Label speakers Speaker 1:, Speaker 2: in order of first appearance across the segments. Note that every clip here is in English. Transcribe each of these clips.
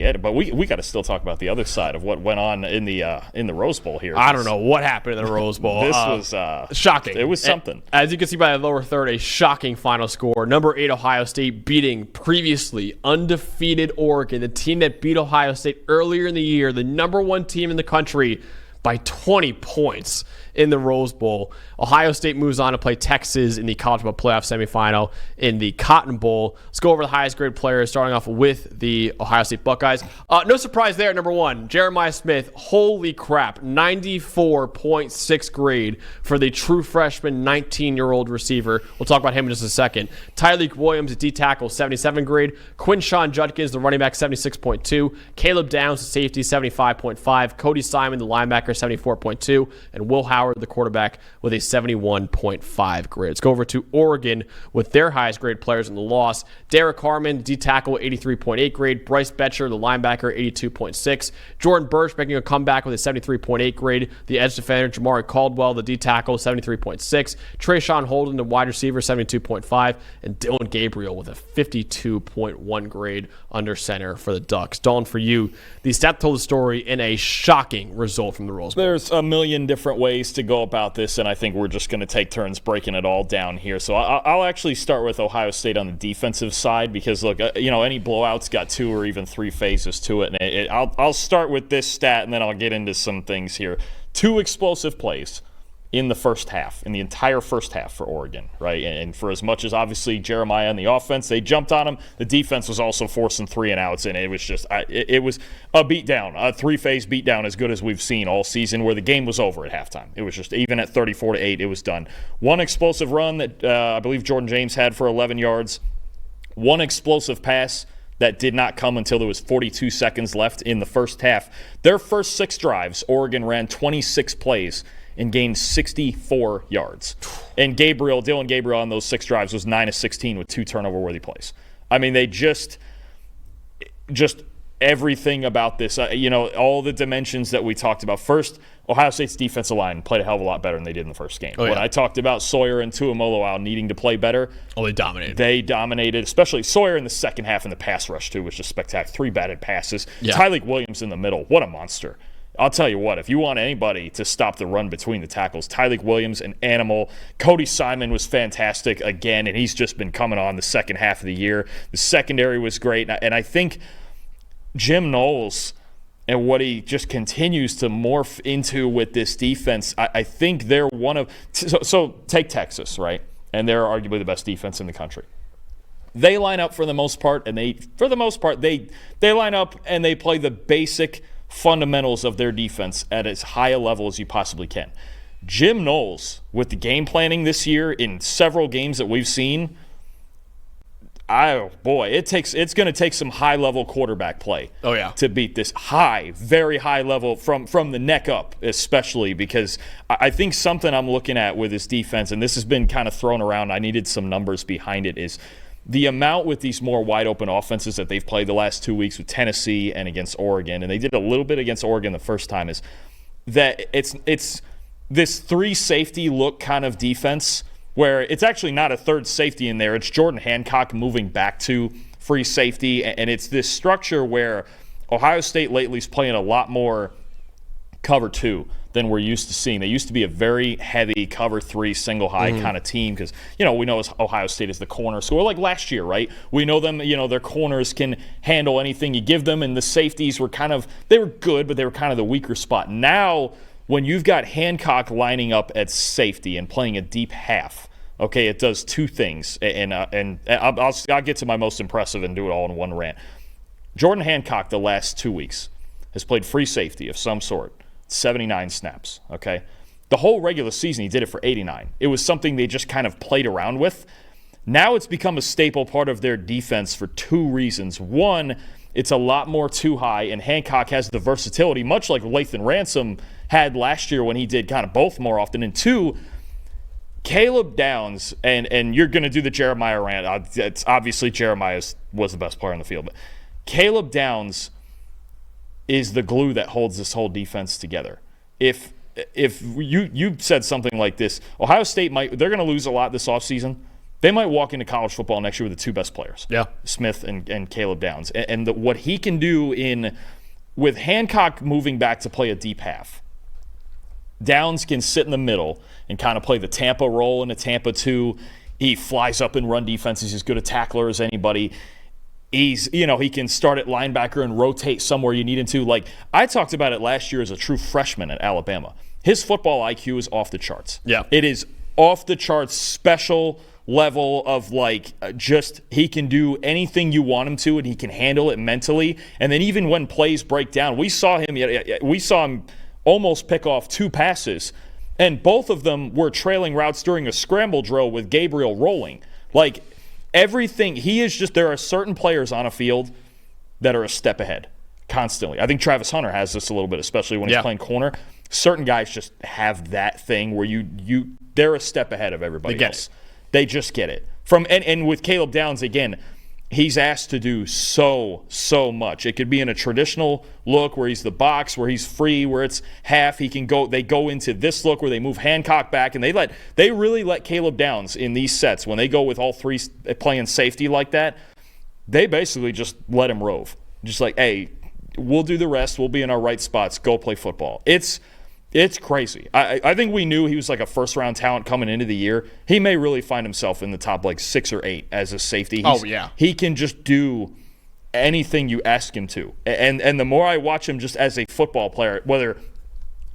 Speaker 1: Yeah, but we got to still talk about the other side of what went on in the Rose Bowl here.
Speaker 2: I don't know what happened in the Rose Bowl.
Speaker 1: This was
Speaker 2: shocking.
Speaker 1: It was something.
Speaker 2: As you can see by the lower third, a shocking final score. Number 8 Ohio State beating previously undefeated Oregon, the team that beat Ohio State earlier in the year, the number 1 team in the country, by 20 points in the Rose Bowl. Ohio State moves on to play Texas in the College Football Playoff semifinal in the Cotton Bowl. Let's go over the highest grade players, starting off with the Ohio State Buckeyes. No surprise there, number 1, Jeremiah Smith. Holy crap, 94.6 grade for the true freshman 19-year-old receiver. We'll talk about him in just a second. Tyreek Williams, the D-tackle, 77 grade. Quinshawn Judkins, the running back, 76.2. Caleb Downs, the safety, 75.5. Cody Simon, the linebacker, 74.2. And Will Howard, the quarterback, with a 71.5 grade. Let's go over to Oregon with their highest grade players in the loss. Derek Harmon, D-tackle, 83.8 grade. Bryce Betcher, the linebacker, 82.6. Jordan Burch making a comeback with a 73.8 grade. The edge defender, Jamari Caldwell, the D-tackle, 73.6. Trayshawn Holden, the wide receiver, 72.5. And Dylan Gabriel with a 52.1 grade under center for the Ducks. Dawn, for you, the stat told the story in a shocking result from the Rose Bowl.
Speaker 1: There's a million different ways to go about this, and I think we're just going to take turns breaking it all down here. So I'll actually start with Ohio State on the defensive side because, look, any blowout's got 2 or even 3 phases to it. And I'll start with this stat, and then I'll get into some things here. 2 explosive plays in the first half, in the entire first half for Oregon, right? And for as much as obviously Jeremiah and the offense, they jumped on him, the defense was also forcing 3 and outs, and it was just it was a beatdown, a 3-phase beatdown as good as we've seen all season, where the game was over at halftime. It was just, even at 34-8, it was done. 1 explosive run that I believe Jordan James had for 11 yards, 1 explosive pass that did not come until there was 42 seconds left in the first half. Their first 6 drives, Oregon ran 26 plays and gained 64 yards. And Dylan Gabriel on those 6 drives was 9 of 16 with 2 turnover-worthy plays. I mean, they just everything about this, all the dimensions that we talked about. First, Ohio State's defensive line played a hell of a lot better than they did in the first game. When I talked about Sawyer and Tuimoloau needing to play better,
Speaker 2: they dominated.
Speaker 1: They dominated, especially Sawyer in the second half, in the pass rush, too, was just spectacular. 3 batted passes. Yeah. Tyreek Williams in the middle. What a monster. I'll tell you what, if you want anybody to stop the run between the tackles, Tyreek Williams, an animal. Cody Simon was fantastic again, and he's just been coming on the second half of the year. The secondary was great, and I think Jim Knowles and what he just continues to morph into with this defense, I think they're one of – so take Texas, right? And they're arguably the best defense in the country. They line up for the most part, and they line up and they play the basic – fundamentals of their defense at as high a level as you possibly can. Jim Knowles, with the game planning this year in several games that we've seen, it's going to take some high-level quarterback play to beat this very high level from the neck up, especially because I think something I'm looking at with this defense, and this has been kind of thrown around, I needed some numbers behind it, is the amount with these more wide-open offenses that they've played the last 2 weeks with Tennessee and against Oregon, and they did a little bit against Oregon the first time, is that it's this 3-safety look kind of defense where it's actually not a third safety in there. It's Jordan Hancock moving back to free safety, and it's this structure where Ohio State lately is playing a lot more cover 2 than we're used to seeing. They used to be a very heavy cover 3 single high kind of team because, we know Ohio State is the corner. So we're like last year, right? We know them, their corners can handle anything you give them, and the safeties were they were good, but they were kind of the weaker spot. Now, when you've got Hancock lining up at safety and playing a deep half, it does 2 things, and I'll get to my most impressive and do it all in one rant. Jordan Hancock, the last 2 weeks, has played free safety of some sort. 79 snaps, okay? The whole regular season, he did it for 89. It was something they just kind of played around with. Now it's become a staple part of their defense for 2 reasons. One, it's a lot more too high, and Hancock has the versatility, much like Lathan Ransom had last year when he did kind of both more often. And 2, Caleb Downs, and you're going to do the Jeremiah rant. It's obviously Jeremiah was the best player on the field, but Caleb Downs is the glue that holds this whole defense together. If you said something like this, Ohio State they're going to lose a lot this offseason, they might walk into college football next year with the two best players.
Speaker 2: Yeah.
Speaker 1: Smith and Caleb Downs. And what he can do with Hancock moving back to play a deep half, Downs can sit in the middle and kind of play the Tampa role in a Tampa 2. He flies up and run defense. He's as good a tackler as anybody. He can start at linebacker and rotate somewhere you need him to. Like, I talked about it last year as a true freshman at Alabama. His football IQ is off the charts.
Speaker 2: Yeah.
Speaker 1: It is off the charts, special level of just he can do anything you want him to, and he can handle it mentally. And then even when plays break down, we saw him almost pick off 2 passes, and both of them were trailing routes during a scramble drill with Gabriel rolling. Like, everything, there are certain players on a field that are a step ahead constantly. I think Travis Hunter has this a little bit, especially when he's playing corner. Certain guys just have that thing where they're a step ahead of everybody else. They just get it. And with Caleb Downs, again, he's asked to do so much. It could be in a traditional look where he's the box, where he's free, where it's half. They go into this look where they move Hancock back, and they really let Caleb Downs in these sets when they go with all 3 playing safety like that. They basically just let him rove. Just like, hey, we'll do the rest. We'll be in our right spots. Go play football. It's crazy. I think we knew he was like a first-round talent coming into the year. He may really find himself in the top 6 or 8 as a safety. He can just do anything you ask him to. And the more I watch him just as a football player, whether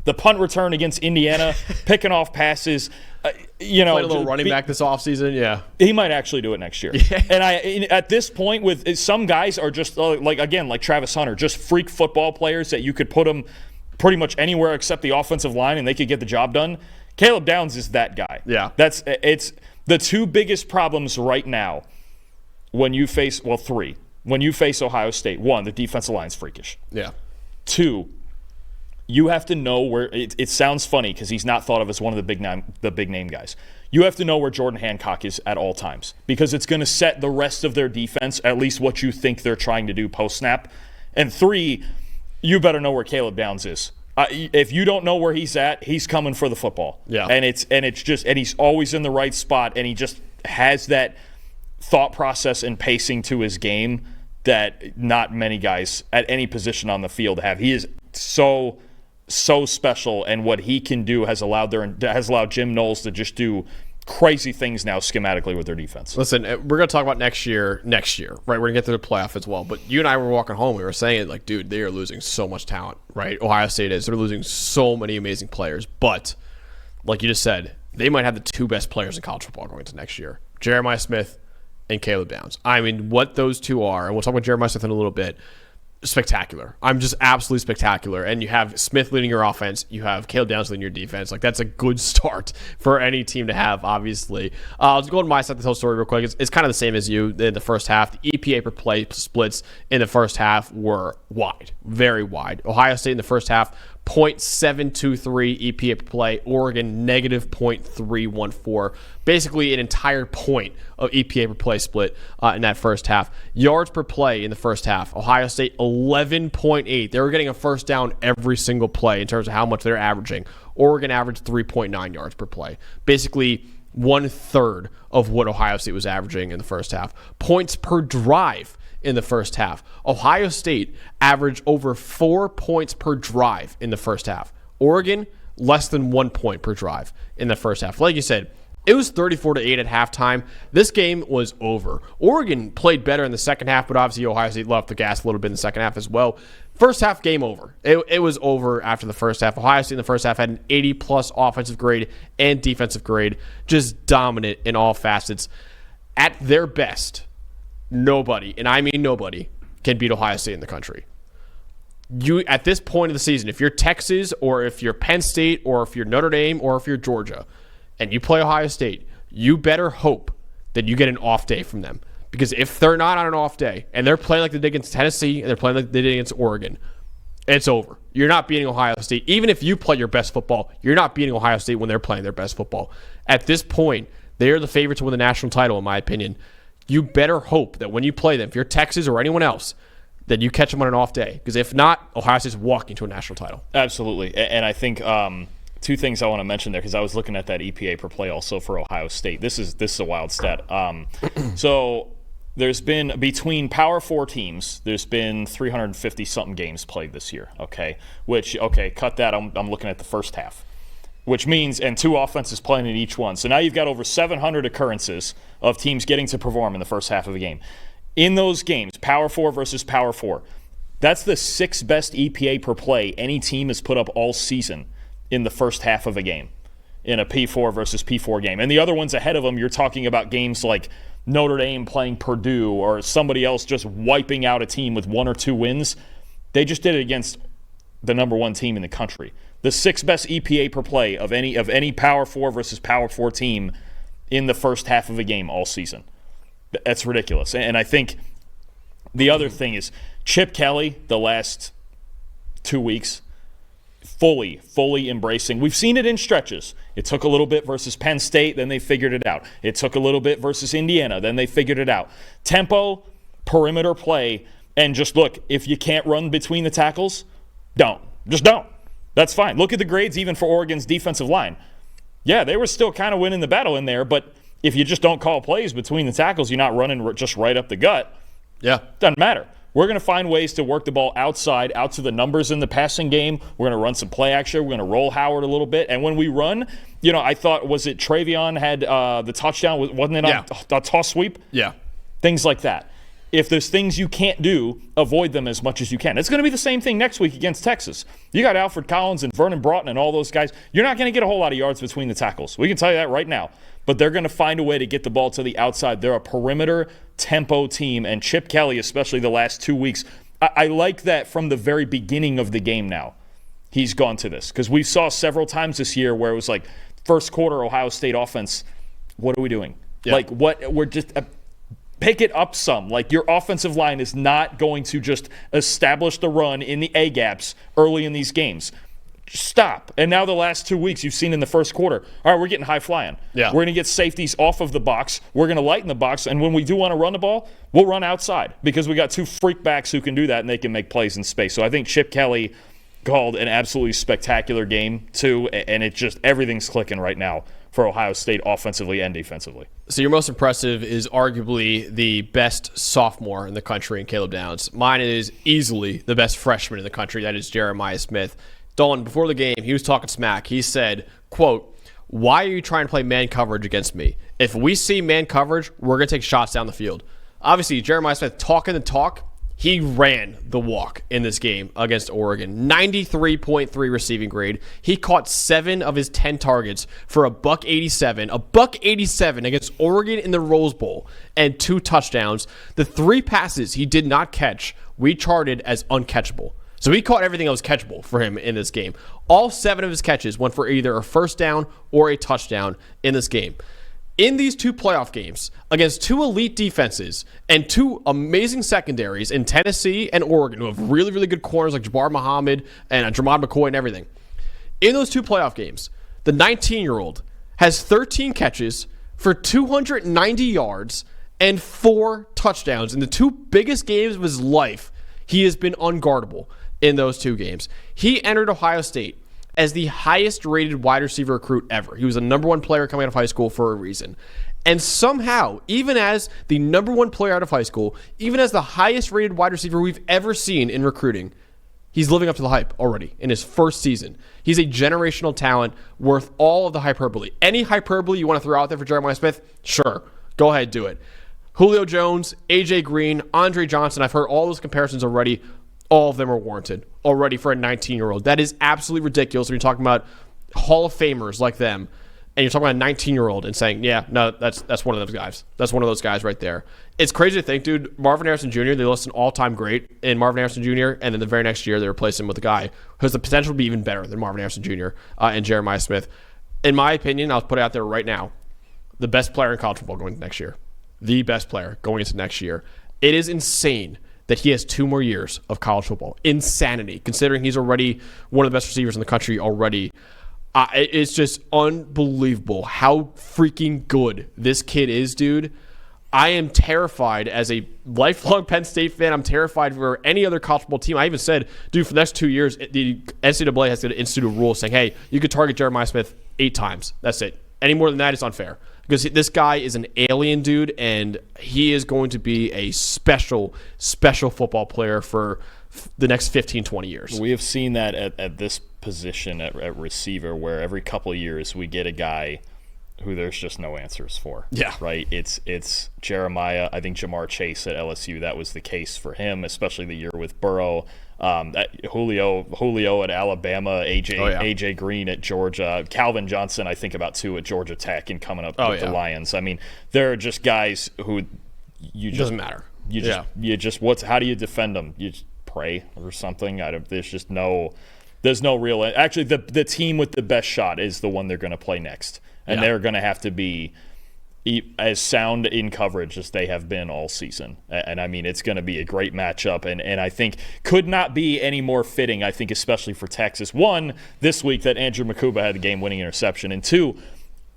Speaker 1: the punt return against Indiana, picking off passes,
Speaker 2: playing a little running back this offseason, yeah.
Speaker 1: He might actually do it next year. Yeah. And at this point, with some guys are just, like Travis Hunter, just freak football players that you could put them pretty much anywhere except the offensive line and they could get the job done. Caleb Downs is that guy.
Speaker 2: Yeah.
Speaker 1: It's the 2 biggest problems right now when you face, 3. When you face Ohio State, 1, the defensive line's freakish.
Speaker 2: Yeah.
Speaker 1: 2, you have to know where it sounds funny because he's not thought of as one of the big name guys. You have to know where Jordan Hancock is at all times because it's going to set the rest of their defense, at least what you think they're trying to do post snap. And 3, you better know where Caleb Downs is. If you don't know where he's at, he's coming for the football.
Speaker 2: Yeah.
Speaker 1: And he's always in the right spot, and he just has that thought process and pacing to his game that not many guys at any position on the field have. He is so special, and what he can do has allowed Jim Knowles to just do crazy things now schematically with their defense.
Speaker 2: Listen, we're going to talk about next year, right? We're going to get to the playoff as well. But you and I were walking home. We were saying, dude, they are losing so much talent, right? Ohio State is. They're losing so many amazing players. But, like you just said, they might have the 2 best players in college football going into next year. Jeremiah Smith and Caleb Downs. I mean, what those 2 are, and we'll talk about Jeremiah Smith in a little bit, spectacular. I'm just absolutely spectacular. And you have Smith leading your offense. You have Caleb Downs leading your defense. That's a good start for any team to have, obviously. I'll just go to my side of the whole story real quick. It's kind of the same as you in the first half. The EPA per play splits in the first half were wide, very wide. Ohio State in the first half, 0.723 EPA per play. Oregon, negative 0.314. Basically an entire point of EPA per play split in that first half. Yards per play in the first half. Ohio State, 11.8. They were getting a first down every single play in terms of how much they're averaging. Oregon averaged 3.9 yards per play. Basically 1/3 of what Ohio State was averaging in the first half. Points per drive in the first half. Ohio State averaged over 4 points per drive in the first half. Oregon, less than 1 point per drive in the first half. Like you said, it was 34-8 at halftime. This game was over. Oregon played better in the second half, but obviously Ohio State left the gas a little bit in the second half as well. First half, game over. It was over after the first half. Ohio State in the first half had an 80-plus offensive grade and defensive grade, just dominant in all facets. At their best, nobody, and I mean nobody, can beat Ohio State in the country. You, at this point of the season, if you're Texas or if you're Penn State or if you're Notre Dame or if you're Georgia and you play Ohio State, you better hope that you get an off day from them. Because if they're not on an off day and they're playing like they did against Tennessee and they're playing like they did against Oregon, it's over. You're not beating Ohio State. Even if you play your best football, you're not beating Ohio State when they're playing their best football. At this point, they are the favorite to win the national title, in my opinion. You better hope that when you play them, if you're Texas or anyone else, that you catch them on an off day. Because if not, Ohio State's walking to a national title.
Speaker 1: Absolutely. And I think two things I want to mention there, because I was looking at that EPA per play also for Ohio State. This is a wild stat. So there's been, between Power 4 teams, there's been 350-something games played this year, okay? Cut that, I'm looking at the first half, which means, and 2 offenses playing in each one. So now you've got over 700 occurrences of teams getting to perform in the first half of a game. In those games, Power 4 versus Power 4, that's the 6th best EPA per play any team has put up all season in the first half of a game in a P4 versus P4 game. And the other ones ahead of them, you're talking about games like Notre Dame playing Purdue or somebody else just wiping out a team with 1 or 2 wins. They just did it against the number 1 team in the country. The 6th best EPA per play of any Power 4 versus Power 4 team in the first half of a game all season. That's ridiculous. And I think the other thing is Chip Kelly, the last 2 weeks, fully embracing. We've seen it in stretches. It took a little bit versus Penn State, then they figured it out. It took a little bit versus Indiana, then they figured it out. Tempo, perimeter play, and just look, if you can't run between the tackles, don't. Just don't. That's fine. Look at the grades even for Oregon's defensive line. Yeah, they were still kind of winning the battle in there, but if you just don't call plays between the tackles, you're not running just right up the gut.
Speaker 2: Yeah.
Speaker 1: Doesn't matter. We're going to find ways to work the ball outside, out to the numbers in the passing game. We're going to run some play action. We're going to roll Howard a little bit. And when we run, I thought, was it Travion had the touchdown? Wasn't it on a toss sweep?
Speaker 2: Yeah.
Speaker 1: Things like that. If there's things you can't do, avoid them as much as you can. It's going to be the same thing next week against Texas. You got Alfred Collins and Vernon Broughton and all those guys. You're not going to get a whole lot of yards between the tackles. We can tell you that right now. But they're going to find a way to get the ball to the outside. They're a perimeter tempo team, and Chip Kelly, especially the last 2 weeks, I like that from the very beginning of the game now. He's gone to this. Because we saw several times this year where it was like, first quarter Ohio State offense, what are we doing?
Speaker 2: Yeah.
Speaker 1: We're just pick it up some. Your offensive line is not going to just establish the run in the A-gaps early in these games. Stop. And now the last 2 weeks you've seen in the first quarter, all right, we're getting high flying.
Speaker 2: Yeah.
Speaker 1: We're going to get safeties off of the box. We're going to lighten the box. And when we do want to run the ball, we'll run outside because we got 2 freak backs who can do that and they can make plays in space. So I think Chip Kelly called an absolutely spectacular game too, and it just everything's clicking right now for Ohio State offensively and defensively.
Speaker 2: So your most impressive is arguably the best sophomore in the country in Caleb Downs. Mine is easily the best freshman in the country. That is Jeremiah Smith. Dalton, before the game, he was talking smack. He said, quote, "Why are you trying to play man coverage against me? If we see man coverage, we're going to take shots down the field." Obviously, Jeremiah Smith talking the talk. He ran the walk in this game against Oregon. 93.3 receiving grade. He caught 7 of his 10 targets for $187. $187 against Oregon in the Rose Bowl and 2 touchdowns. The 3 passes he did not catch, we charted as uncatchable. So he caught everything that was catchable for him in this game. All 7 of his catches went for either a first down or a touchdown in this game. In these 2 playoff games, against 2 elite defenses and 2 amazing secondaries in Tennessee and Oregon, who have really, really good corners like Jabbar Muhammad and Jermod McCoy and everything. In those 2 playoff games, the 19-year-old has 13 catches for 290 yards and 4 touchdowns. In the 2 biggest games of his life, he has been unguardable in those 2 games. He entered Ohio State as the highest rated wide receiver recruit ever. He was the number 1 player coming out of high school for a reason. And somehow, even as the number 1 player out of high school, even as the highest rated wide receiver we've ever seen in recruiting, he's living up to the hype already in his first season. He's a generational talent worth all of the hyperbole. Any hyperbole you want to throw out there for Jeremiah Smith, sure, go ahead, do it. Julio Jones, AJ Green, Andre Johnson, I've heard all those comparisons already. All of them are warranted already for a 19-year-old. That is absolutely ridiculous when you're talking about Hall of Famers like them, and you're talking about a 19-year-old and saying, yeah, no, that's one of those guys. That's one of those guys right there. It's crazy to think, dude, Marvin Harrison Jr., they list an all-time great in Marvin Harrison Jr., and then the very next year they replace him with a guy who has the potential to be even better than Marvin Harrison Jr. And Jeremiah Smith. In my opinion, I'll put it out there right now, the best player in college football going into next year. The best player going into next year. It is insane that he has 2 more years of college football. Insanity, considering he's already one of the best receivers in the country already. It's just unbelievable how freaking good this kid is, dude. I am terrified as a lifelong Penn State fan. I'm terrified for any other college football team. I even said, dude, for the next 2 years, the NCAA has to institute a rule saying, hey, you could target Jeremiah Smith 8 times. That's it. Any more than that is unfair. Because this guy is an alien dude, and he is going to be a special, special football player for the next 15, 20 years.
Speaker 1: We have seen that at this position at receiver, where every couple of years we get a guy who there's just no answers for.
Speaker 2: Yeah.
Speaker 1: Right? It's Jeremiah. I think Jamar Chase at LSU, that was the case for him, especially the year with Burrow. Julio at Alabama, AJ Green at Georgia, Calvin Johnson, I think about too at Georgia Tech, and coming up with the Lions. I mean, there are just guys who
Speaker 2: doesn't matter.
Speaker 1: How do you defend them? You just pray or something. There's no real. Actually, the team with the best shot is the one they're going to play next, and they're going to have to be as sound in coverage as they have been all season. And I mean, it's going to be a great matchup, and I think could not be any more fitting, I think, especially for Texas. One, this week that Andrew Makuba had the game-winning interception, and two,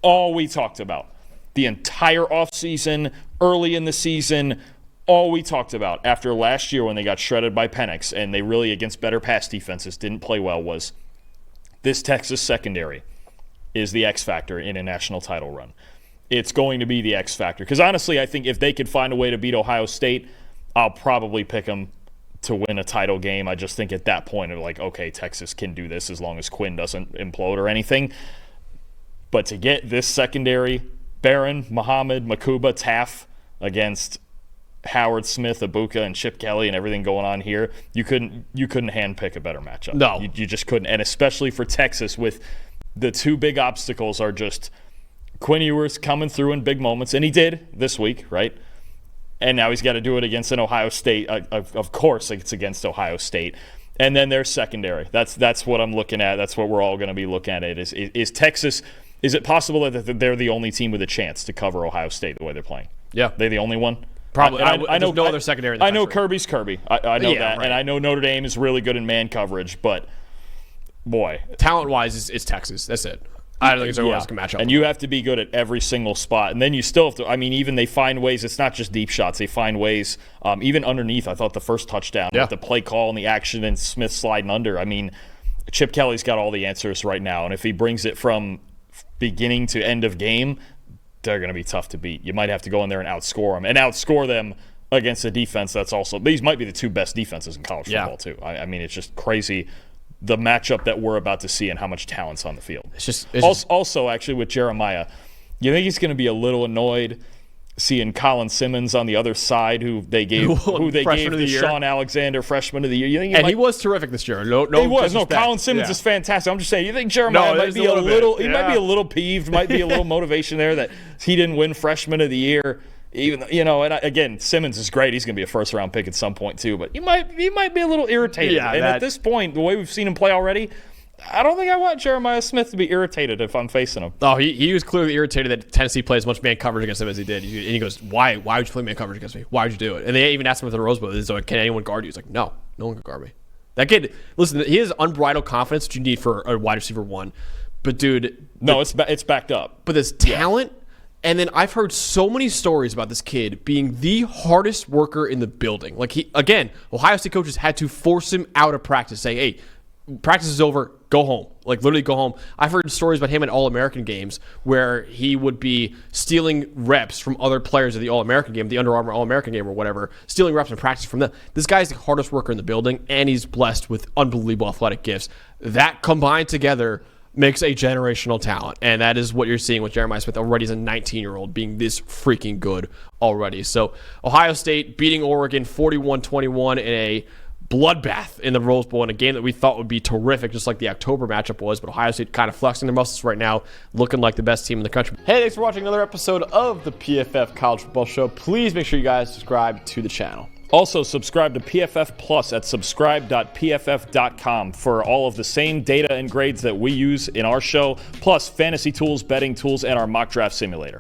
Speaker 1: all we talked about the entire offseason, early in the season, all we talked about after last year when they got shredded by Penix and they really, against better pass defenses, didn't play well, was this Texas secondary is the X factor in a national title run. It's going to be the X factor. Because honestly, I think if they could find a way to beat Ohio State, I'll probably pick them to win a title game. I just think at that point, okay, Texas can do this as long as Quinn doesn't implode or anything. But to get this secondary, Barron, Muhammad, Makuba, Taff against Howard Smith, Ibuka, and Chip Kelly, and everything going on here, you couldn't handpick a better matchup.
Speaker 2: No.
Speaker 1: You just couldn't. And especially for Texas, with the two big obstacles are just Quinn Ewers coming through in big moments, and he did this week, right? And now he's got to do it against an Ohio State. Of course, it's against Ohio State. And then there's secondary. That's what I'm looking at. That's what we're all going to be looking at. Is Texas? Is it possible that they're the only team with a chance to cover Ohio State the way they're playing?
Speaker 2: Yeah,
Speaker 1: they're the only one.
Speaker 2: Probably. I know no other secondary in the country.
Speaker 1: I know Kirby's Kirby. I know that,
Speaker 2: right.
Speaker 1: And I know Notre Dame is really good in man coverage, but boy,
Speaker 2: talent-wise, it's Texas. That's it. I don't think there's anyone else can match up.
Speaker 1: And you have to be good at every single spot. And then you still have to, I mean, even they find ways. It's not just deep shots. They find ways, even underneath. I thought the first touchdown with the play call and the action and Smith sliding under. I mean, Chip Kelly's got all the answers right now. And if he brings it from beginning to end of game, they're going to be tough to beat. You might have to go in there and outscore them. And outscore them against a defense that's also – these might be the two best defenses in college football, too. I mean, it's just crazy the matchup that we're about to see and how much talent's on the field. Also, actually, with Jeremiah, you think he's going to be a little annoyed seeing Colin Simmons on the other side, who they gave to Sean Alexander freshman of the year. You think
Speaker 2: he was terrific this year.
Speaker 1: Colin Simmons is fantastic. I'm just saying, you think Jeremiah might be a little peeved, might be a little motivation there that he didn't win freshman of the year. Even and again, Simmons is great. He's going to be a first-round pick at some point too. But he might be a little irritated. Yeah, at this point, the way we've seen him play already, I don't think I want Jeremiah Smith to be irritated if I'm facing him.
Speaker 2: Oh, he was clearly irritated that Tennessee played as much man coverage against him as he did. And he goes, "Why would you play man coverage against me? Why would you do it?" And they even asked him at the Rose Bowl, "Can anyone guard you?" He's like, "No one can guard me." That kid, listen, he has unbridled confidence that you need for a wide receiver one. But dude,
Speaker 1: it's backed up.
Speaker 2: But this talent. Yeah. And then I've heard so many stories about this kid being the hardest worker in the building. Ohio State coaches had to force him out of practice, say, "Hey, practice is over, go home." Literally go home. I've heard stories about him at All-American games where he would be stealing reps from other players at the All-American game, the Under Armour All-American game or whatever, stealing reps in practice from them. This guy's the hardest worker in the building, and he's blessed with unbelievable athletic gifts. That combined together makes a generational talent, and that is what you're seeing with Jeremiah Smith already as a 19-year-old being this freaking good already. So Ohio State beating Oregon 41-21 in a bloodbath in the Rose Bowl in a game that we thought would be terrific, just like the October matchup was, but Ohio State kind of flexing their muscles right now, looking like the best team in the country. Hey, thanks for watching another episode of the PFF College Football Show. Please make sure you guys subscribe to the channel.
Speaker 1: Also, subscribe to PFF Plus at subscribe.pff.com for all of the same data and grades that we use in our show, plus fantasy tools, betting tools, and our mock draft simulator.